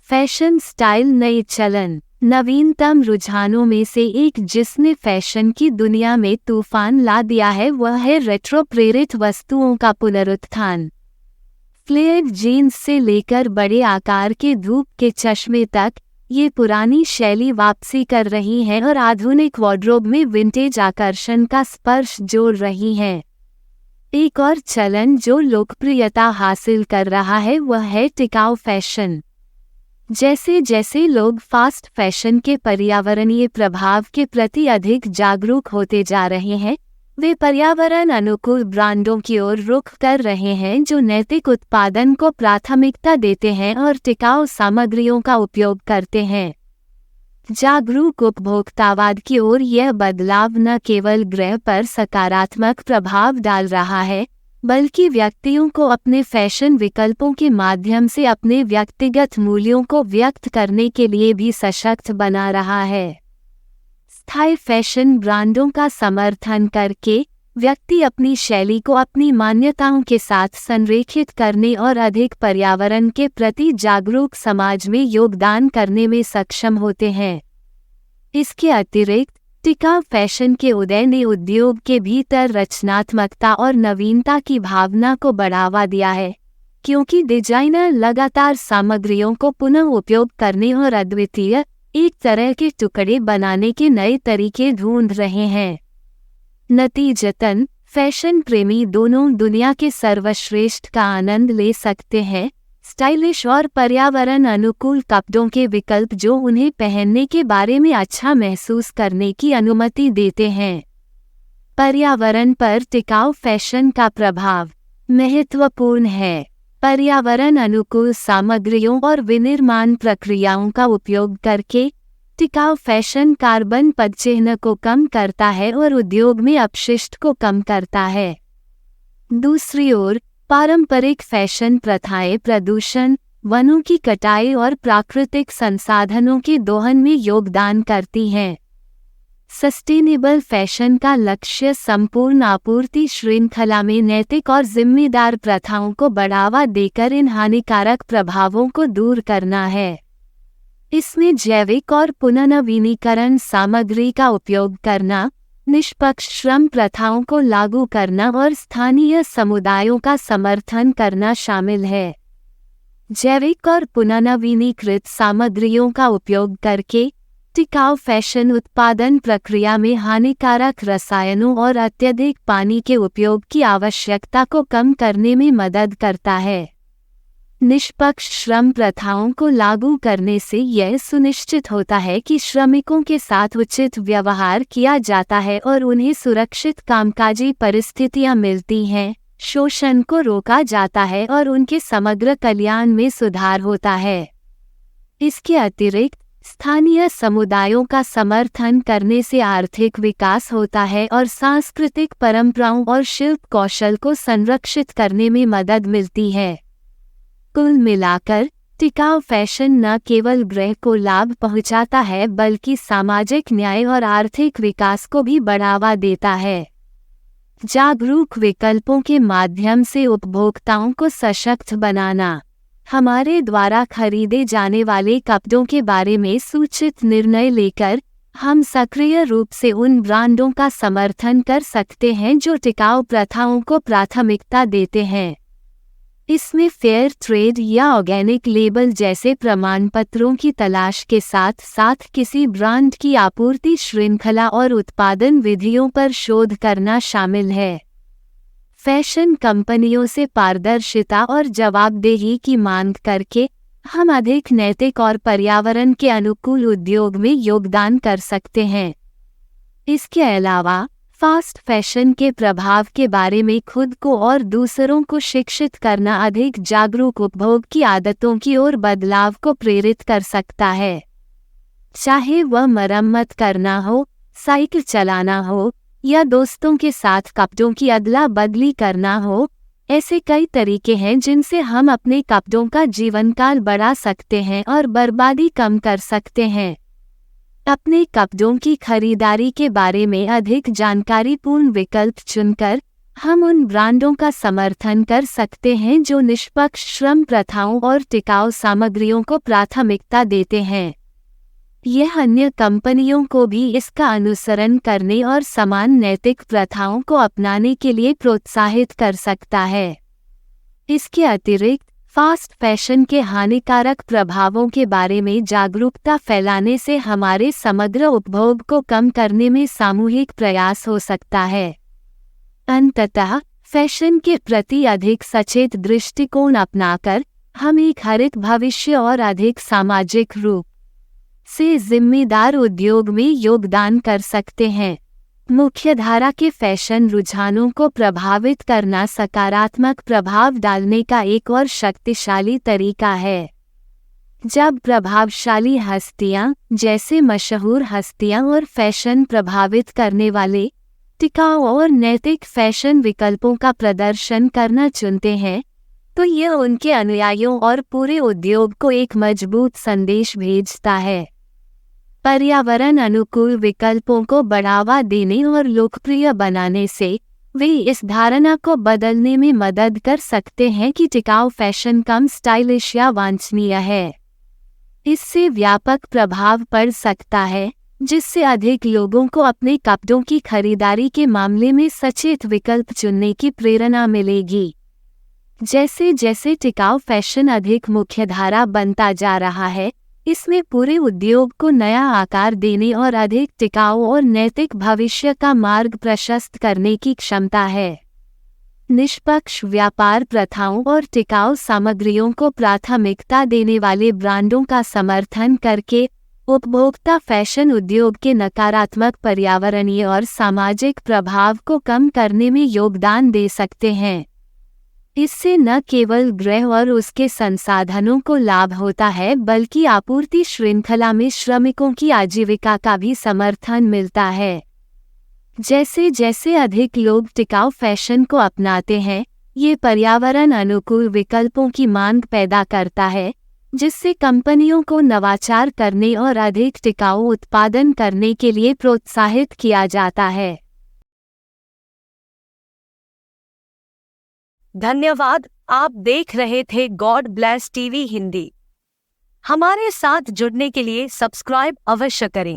Fashion style नए चलन, नवीनतम रुझानों में से एक जिसने फैशन की दुनिया में तूफान ला दिया है वह है रेट्रो प्रेरित वस्तुओं का पुनरुत्थान। फ्लेयर्ड जीन्स से लेकर बड़े आकार के धूप के चश्मे तक, ये पुरानी शैली वापसी कर रही है और आधुनिक वार्डरोब में विंटेज आकर्षण का स्पर्श जोड़ रही है। एक और चलन जो लोकप्रियता हासिल कर रहा है वह है टिकाऊ फैशन। जैसे जैसे लोग फास्ट फैशन के पर्यावरणीय प्रभाव के प्रति अधिक जागरूक होते जा रहे हैं, वे पर्यावरण अनुकूल ब्रांडों की ओर रुख कर रहे हैं जो नैतिक उत्पादन को प्राथमिकता देते हैं और टिकाऊ सामग्रियों का उपयोग करते हैं। जागरूक उपभोक्तावाद की ओर यह बदलाव न केवल ग्रह पर सकारात्मक प्रभाव डाल रहा है, बल्कि व्यक्तियों को अपने फैशन विकल्पों के माध्यम से अपने व्यक्तिगत मूल्यों को व्यक्त करने के लिए भी सशक्त बना रहा है। स्थायी फैशन ब्रांडों का समर्थन करके व्यक्ति अपनी शैली को अपनी मान्यताओं के साथ संरेखित करने और अधिक पर्यावरण के प्रति जागरूक समाज में योगदान करने में सक्षम होते हैं। इसके अतिरिक्त टिकाऊ फैशन के उदय ने उद्योग के भीतर रचनात्मकता और नवीनता की भावना को बढ़ावा दिया है, क्योंकि डिजाइनर लगातार सामग्रियों को पुनः उपयोग करने और अद्वितीय एक तरह के टुकड़े बनाने के नए तरीके ढूंढ रहे हैं। नतीजतन फैशन प्रेमी दोनों दुनिया के सर्वश्रेष्ठ का आनंद ले सकते हैं, स्टाइलिश और पर्यावरण अनुकूल कपड़ों के विकल्प जो उन्हें पहनने के बारे में अच्छा महसूस करने की अनुमति देते हैं। पर्यावरण पर टिकाऊ फैशन का प्रभाव महत्वपूर्ण है। पर्यावरण अनुकूल सामग्रियों और विनिर्माण प्रक्रियाओं का उपयोग करके टिकाऊ फैशन कार्बन पदचिह्न को कम करता है और उद्योग में अपशिष्ट को कम करता है। दूसरी ओर पारंपरिक फैशन प्रथाएं प्रदूषण, वनों की कटाई और प्राकृतिक संसाधनों के दोहन में योगदान करती हैं। सस्टेनेबल फैशन का लक्ष्य संपूर्ण आपूर्ति श्रृंखला में नैतिक और जिम्मेदार प्रथाओं को बढ़ावा देकर इन हानिकारक प्रभावों को दूर करना है। इसमें जैविक और पुनर्नवीनीकरण सामग्री का उपयोग करना, निष्पक्ष श्रम प्रथाओं को लागू करना और स्थानीय समुदायों का समर्थन करना शामिल है। जैविक और पुनर्नवीनीकृत सामग्रियों का उपयोग करके टिकाऊ फैशन उत्पादन प्रक्रिया में हानिकारक रसायनों और अत्यधिक पानी के उपयोग की आवश्यकता को कम करने में मदद करता है। निष्पक्ष श्रम प्रथाओं को लागू करने से यह सुनिश्चित होता है कि श्रमिकों के साथ उचित व्यवहार किया जाता है और उन्हें सुरक्षित कामकाजी परिस्थितियां मिलती हैं, शोषण को रोका जाता है और उनके समग्र कल्याण में सुधार होता है। इसके अतिरिक्त स्थानीय समुदायों का समर्थन करने से आर्थिक विकास होता है और सांस्कृतिक परंपराओं और शिल्प कौशल को संरक्षित करने में मदद मिलती है। कुल मिलाकर टिकाऊ फैशन न केवल ग्रह को लाभ पहुंचाता है बल्कि सामाजिक न्याय और आर्थिक विकास को भी बढ़ावा देता है। जागरूक विकल्पों के माध्यम से उपभोक्ताओं को सशक्त बनाना। हमारे द्वारा खरीदे जाने वाले कपड़ों के बारे में सूचित निर्णय लेकर हम सक्रिय रूप से उन ब्रांडों का समर्थन कर सकते हैं जो टिकाऊ प्रथाओं को प्राथमिकता देते हैं। इसमें फेयर ट्रेड या ऑर्गेनिक लेबल जैसे प्रमाण पत्रों की तलाश के साथ साथ किसी ब्रांड की आपूर्ति श्रृंखला और उत्पादन विधियों पर शोध करना शामिल है। फैशन कंपनियों से पारदर्शिता और जवाबदेही की मांग करके हम अधिक नैतिक और पर्यावरण के अनुकूल उद्योग में योगदान कर सकते हैं। इसके अलावा फास्ट फैशन के प्रभाव के बारे में खुद को और दूसरों को शिक्षित करना अधिक जागरूक उपभोग की आदतों की ओर बदलाव को प्रेरित कर सकता है। चाहे वह मरम्मत करना हो, साइकिल चलाना हो या दोस्तों के साथ कपड़ों की अदला बदली करना हो, ऐसे कई तरीके हैं जिनसे हम अपने कपड़ों का जीवनकाल बढ़ा सकते हैं और बर्बादी कम कर सकते हैं। अपने कपड़ों की खरीदारी के बारे में अधिक जानकारीपूर्ण विकल्प चुनकर हम उन ब्रांडों का समर्थन कर सकते हैं जो निष्पक्ष श्रम प्रथाओं और टिकाऊ सामग्रियों को प्राथमिकता देते हैं। यह अन्य कंपनियों को भी इसका अनुसरण करने और समान नैतिक प्रथाओं को अपनाने के लिए प्रोत्साहित कर सकता है। इसके अतिरिक्त फास्ट फैशन के हानिकारक प्रभावों के बारे में जागरूकता फैलाने से हमारे समग्र उपभोग को कम करने में सामूहिक प्रयास हो सकता है। अंततः फैशन के प्रति अधिक सचेत दृष्टिकोण अपनाकर हम एक हरित भविष्य और अधिक सामाजिक रूप से जिम्मेदार उद्योग में योगदान कर सकते हैं। मुख्यधारा के फैशन रुझानों को प्रभावित करना सकारात्मक प्रभाव डालने का एक और शक्तिशाली तरीका है। जब प्रभावशाली हस्तियां, जैसे मशहूर हस्तियां और फैशन प्रभावित करने वाले टिकाऊ और नैतिक फैशन विकल्पों का प्रदर्शन करना चुनते हैं, तो यह उनके अनुयायियों और पूरे उद्योग को एक मजबूत संदेश भेजता है। पर्यावरण अनुकूल विकल्पों को बढ़ावा देने और लोकप्रिय बनाने से वे इस धारणा को बदलने में मदद कर सकते हैं कि टिकाऊ फैशन कम स्टाइलिश या वांछनीय है। इससे व्यापक प्रभाव पड़ सकता है, जिससे अधिक लोगों को अपने कपड़ों की खरीदारी के मामले में सचेत विकल्प चुनने की प्रेरणा मिलेगी। जैसे जैसे टिकाऊ फैशन अधिक मुख्यधारा बनता जा रहा है, इसमें पूरे उद्योग को नया आकार देने और अधिक टिकाऊ और नैतिक भविष्य का मार्ग प्रशस्त करने की क्षमता है। निष्पक्ष व्यापार प्रथाओं और टिकाऊ सामग्रियों को प्राथमिकता देने वाले ब्रांडों का समर्थन करके उपभोक्ता फैशन उद्योग के नकारात्मक पर्यावरणीय और सामाजिक प्रभाव को कम करने में योगदान दे सकते हैं। इससे न केवल गृह और उसके संसाधनों को लाभ होता है, बल्कि आपूर्ति श्रृंखला में श्रमिकों की आजीविका का भी समर्थन मिलता है। जैसे जैसे अधिक लोग टिकाऊ फैशन को अपनाते हैं, ये पर्यावरण अनुकूल विकल्पों की मांग पैदा करता है, जिससे कंपनियों को नवाचार करने और अधिक टिकाऊ उत्पादन करने के लिए प्रोत्साहित किया जाता है। धन्यवाद। आप देख रहे थे गॉड ब्लेस टीवी हिंदी। हमारे साथ जुड़ने के लिए सब्सक्राइब अवश्य करें।